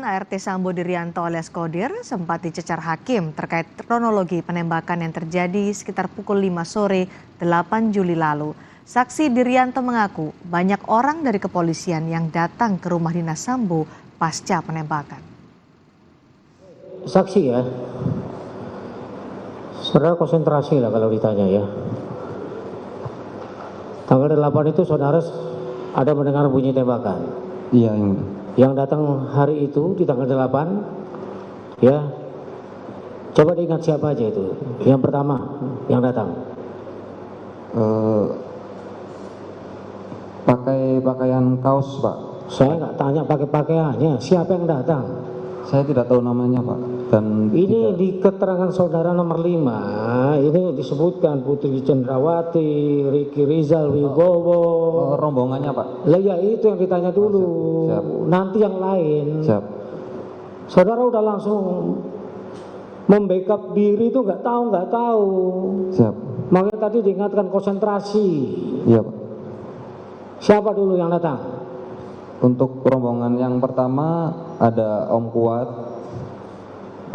ART Sambo Dirianto alias Kodir sempat dicecar hakim terkait kronologi penembakan yang terjadi sekitar pukul 5 sore 8 Juli lalu. Saksi Dirianto mengaku banyak orang dari kepolisian yang datang ke rumah dinas Sambo pasca penembakan. Saksi ya, saudara konsentrasi lah kalau ditanya ya. Tanggal 8 itu saudara ada mendengar bunyi tembakan? Iya. Yang datang hari itu di tanggal 8 ya, coba diingat siapa aja itu yang pertama yang datang. Pakai pakaian kaos, Pak. Saya nggak tanya pakai pakaiannya, siapa yang datang? Saya tidak tahu namanya, Pak. Dan ini di keterangan saudara nomor 5 ini disebutkan Putri Cendrawati, Riki Rizal Wibowo. Rombongannya, Pak. Lah ya itu yang ditanya dulu. Siap. Nanti yang lain. Siap. Saudara udah langsung membackup diri itu nggak tahu. Siap. Makanya tadi diingatkan konsentrasi. Iya, Pak. Siapa dulu yang datang? Untuk rombongan yang pertama ada Om Kuat,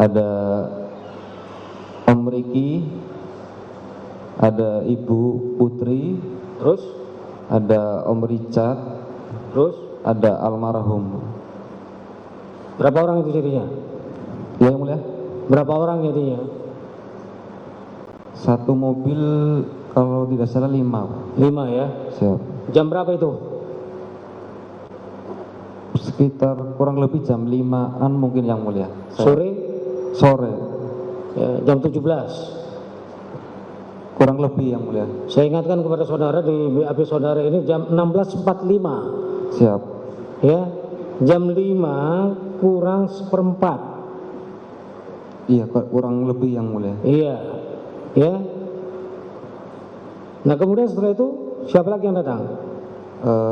ada Om Riki, ada Ibu Putri, Terus? ada Om Richard, Terus? ada almarhum. Berapa orang itu jadinya? Ya, yang mulia. Berapa orang jadinya? Satu mobil kalau tidak salah 5. 5 ya. Siap. Jam berapa itu? Sekitar kurang lebih jam 5-an mungkin yang mulia. Sore? Sore. Ya, jam 17. Kurang lebih yang mulia. Saya ingatkan kepada saudara di BAP saudara ini jam 16.45. Siap. Ya, jam 5 kurang seperempat. Iya, kurang lebih yang mulia. Iya, ya. Nah kemudian setelah itu siapa lagi yang datang?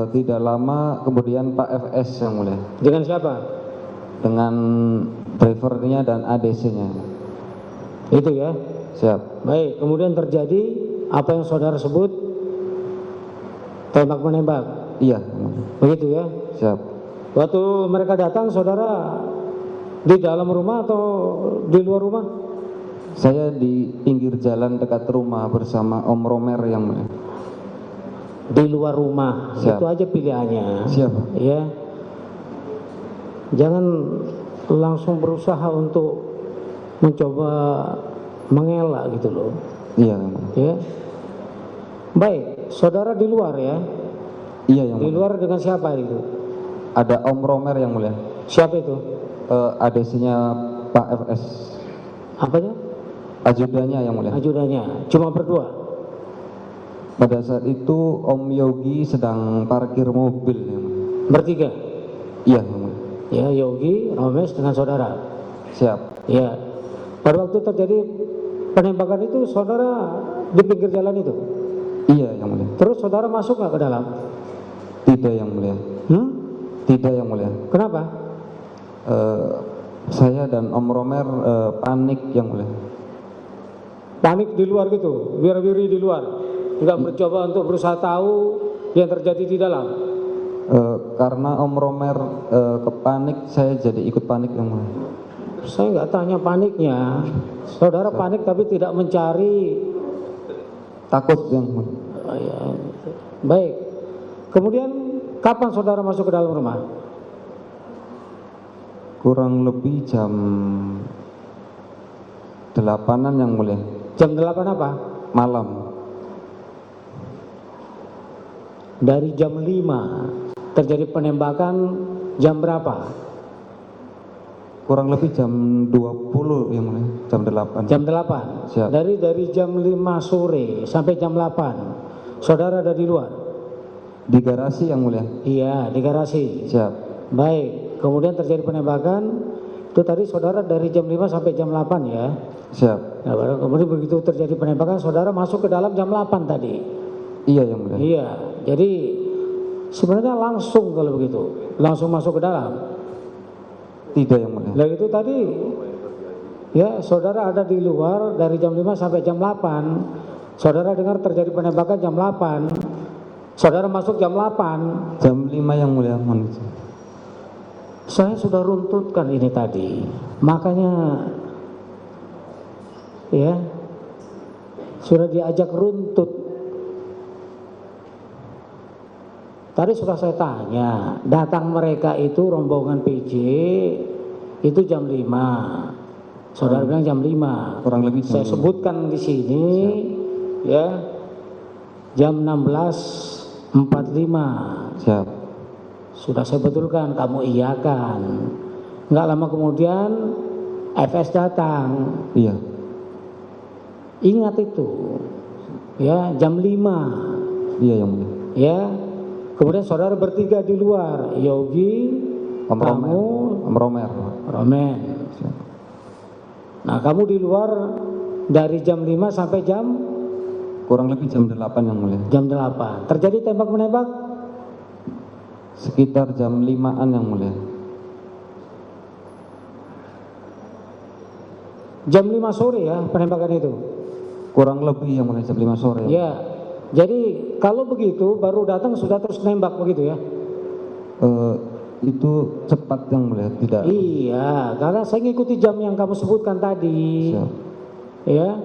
Tidak lama kemudian Pak FS yang mulia. Dengan siapa? Dengan drivernya dan ADC-nya. Itu ya. Siap. Baik, kemudian terjadi apa yang saudara sebut tembak menembak. Iya. Begitu ya. Siap. Waktu mereka datang saudara di dalam rumah atau di luar rumah? Saya di pinggir jalan dekat rumah bersama Om Romer yang mulia. Di luar rumah. Siap. Itu aja pilihannya. Siap. Ya. Jangan langsung berusaha untuk mencoba mengelak gitu loh. Iya. Ya. Baik, saudara di luar ya. Iya yang Di mulia. luar dengan siapa itu? Ada Om Romer yang mulia. Siapa itu? ADC-nya Pak FS. Apanya? Ajudannya yang mulia. Ajudannya. Cuma berdua. Pada saat itu Om Yogi sedang parkir mobil yang mulia. Bertiga. Iya yang mulia. Ya, Yogi, Romes dengan saudara. Siap. Ya. Pada waktu terjadi penembakan itu saudara di pinggir jalan itu. Iya yang mulia. Terus saudara masuk nggak ke dalam? Tidak yang mulia. Tidak yang mulia. Kenapa? Saya dan Om Romer panik yang mulia. Panik di luar gitu, wir-wiri di luar. Nggak mencoba untuk berusaha tahu yang terjadi di dalam. Karena Om Romer kepanik, saya jadi ikut panik yang mulia. Saya nggak tanya paniknya. Saudara panik tapi tidak mencari. Takut yang mulia. Ya. Baik. Kemudian kapan saudara masuk ke dalam rumah? Kurang lebih jam 8-an yang mulia. Jam 8 apa? Malam. Dari jam 5 terjadi penembakan jam berapa? Kurang lebih jam 20 yang mulia. Jam 8. Jam 8. Siap. Dari jam 5 sore sampai jam 8. Saudara ada di luar? Di garasi yang mulia. Iya, di garasi. Siap. Baik. Kemudian terjadi penembakan. Itu tadi saudara dari jam 5 sampai jam 8 ya. Siap. Nah, kemudian begitu terjadi penembakan saudara masuk ke dalam jam 8 tadi. Iya yang mulia. Iya. Jadi sebenarnya langsung kalau begitu. Langsung masuk ke dalam. Tidak yang mulia. Nah itu tadi ya saudara ada di luar dari jam 5 sampai jam 8. Saudara dengar terjadi penembakan jam 8. Saudara masuk jam 8. Jam 5 yang mulia. Mohon izin. Saya sudah runtutkan ini tadi, makanya ya sudah diajak runtut. Tadi sudah saya tanya, datang mereka itu rombongan PJ itu jam 5. Saudara bilang jam 5. Kurang lebih jam Saya 5. sebutkan di sini ya jam 16.45. Siap. Sudah saya betulkan, kamu iyakan. Nggak lama kemudian FS datang. Iya. Ingat itu. Ya, jam 5. Iya yang mulia. Ya. Kemudian saudara bertiga di luar, Yogi, Om Romer. kamu, Om Romer. Romen. Siap. Nah, kamu di luar dari jam 5 sampai Kurang lebih jam 8 yang mulia. jam 8. Terjadi tembak menembak? Sekitar jam 5-an yang mulia. Jam 5 sore ya penembakan itu. Kurang lebih yang mulia jam 5 sore. Ya. Jadi kalau begitu baru datang sudah terus nembak begitu ya? Itu cepat yang mulia, tidak. Iya, karena saya ngikuti jam yang kamu sebutkan tadi. Siap. Ya.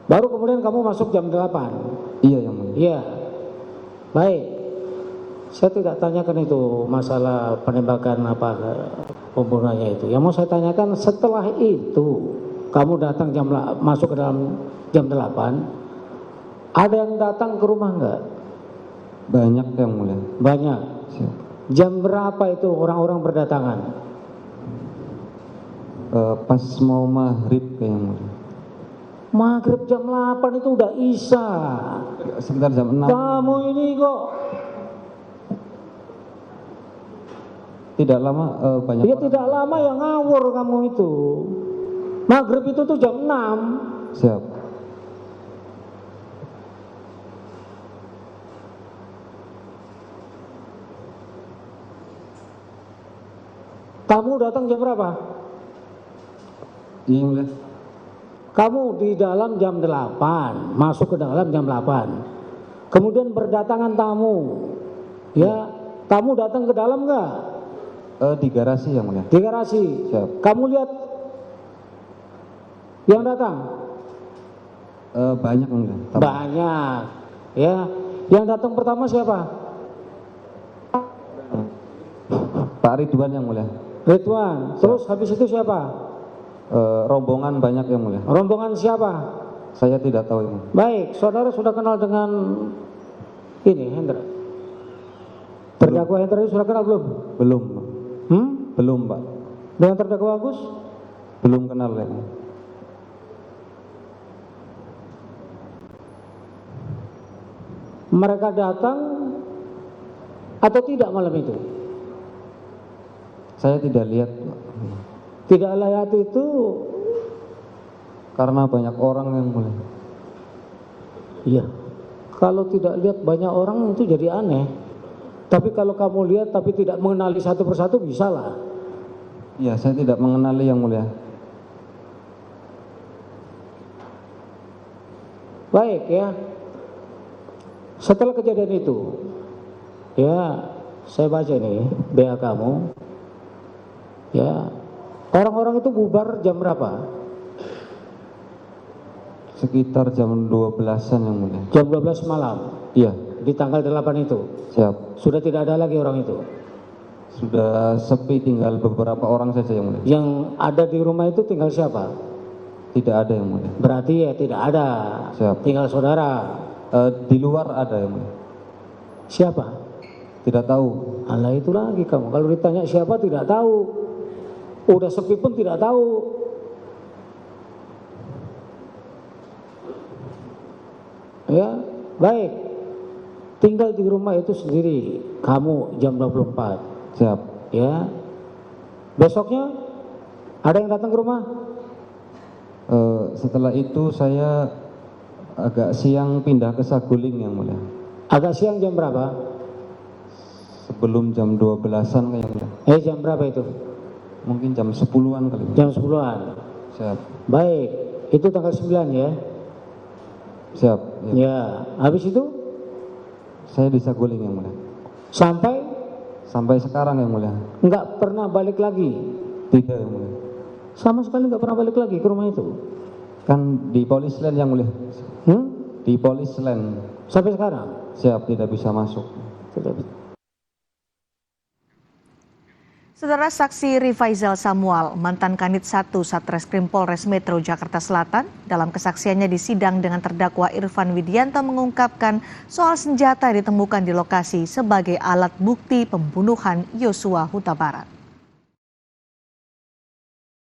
Baru kemudian kamu masuk jam 8. Iya yang mulia. Iya. Baik. Saya tidak tanyakan itu masalah penembakan apa pembunuhannya itu. Yang mau saya tanyakan setelah itu kamu datang masuk ke dalam jam 8. Ada yang datang ke rumah enggak? Banyak yang mulia. Banyak. Siap. Jam berapa itu orang-orang berdatangan? Pas mau maghrib yang mulia. Maghrib jam 8 itu udah isya. Sekitar jam 6. Kamu ini kok Tidak lama banyak ya orang. tidak lama ya ngawur kamu itu. Maghrib itu tuh jam 6. Siap. Kamu datang jam berapa? Iya yang mulia. Kamu di dalam jam 8, masuk ke dalam jam 8. Kemudian berdatangan tamu. Ya, kamu datang ke dalam enggak? Di garasi yang mulia. Di garasi. Siap. Kamu lihat yang datang? Banyak yang mulia. Banyak. Ya, yang datang pertama siapa? Pak Ridwan yang mulia. Ridwan. Terus habis itu siapa? Rombongan banyak yang mulia. Rombongan siapa? Saya tidak tahu yang mulia. Baik, saudara sudah kenal dengan ini Hendra. Terdakwa Hendra itu sudah kenal belum? Belum. Belum Pak. Dengan terdakwa Agus? Belum kenal ya. Mereka datang atau tidak malam itu? Saya tidak lihat. Tidak lihat itu Karena banyak orang yang mulia. iya. Kalau tidak lihat banyak orang itu jadi aneh. Tapi kalau kamu lihat tapi tidak mengenali satu persatu bisa lah. Iya, saya tidak mengenali yang mulia. Baik ya. Setelah kejadian itu, ya saya baca ini BA kamu. Ya, orang-orang itu bubar jam berapa? Sekitar jam 12-an yang mulia. Jam 12 malam Iya, di tanggal 8 itu. siap. Sudah tidak ada lagi orang itu. Sudah sepi, tinggal beberapa orang saja yang mulia. Yang ada di rumah itu tinggal siapa? Tidak ada yang mulia. Berarti ya tidak ada. Siap. Tinggal saudara. Di luar ada yang mulia. Siapa? Tidak tahu. Alah itu lagi kamu. Kalau ditanya siapa tidak tahu. Udah sepi pun tidak tahu. Ya, baik. Tinggal di rumah itu sendiri. Kamu jam 24. Siap. Ya. Besoknya ada yang datang ke rumah? Setelah itu saya agak siang pindah ke Saguling yang mulia. Agak siang jam berapa? Sebelum jam 12-an kayaknya. Jam berapa itu? Mungkin jam 10-an kali. Jam 10-an. Siap. Baik, itu tanggal 9 ya. Siap. Ya. Ya, habis itu Saya di Saguling yang mulia. sampai Sampai sekarang yang mulia. Nggak pernah balik lagi? Tidak yang mulia. Sama sekali nggak pernah balik lagi ke rumah itu? Kan di polis lain yang mulia. Di polis lain. Sampai sekarang? Siap, tidak bisa masuk. Tidak bisa. Saudara, saksi Rifaizal Samuel, mantan Kanit 1 Satreskrim Polres Metro Jakarta Selatan, dalam kesaksiannya di sidang dengan terdakwa Irfan Widianto mengungkapkan soal senjata yang ditemukan di lokasi sebagai alat bukti pembunuhan Yosua Huta Barat.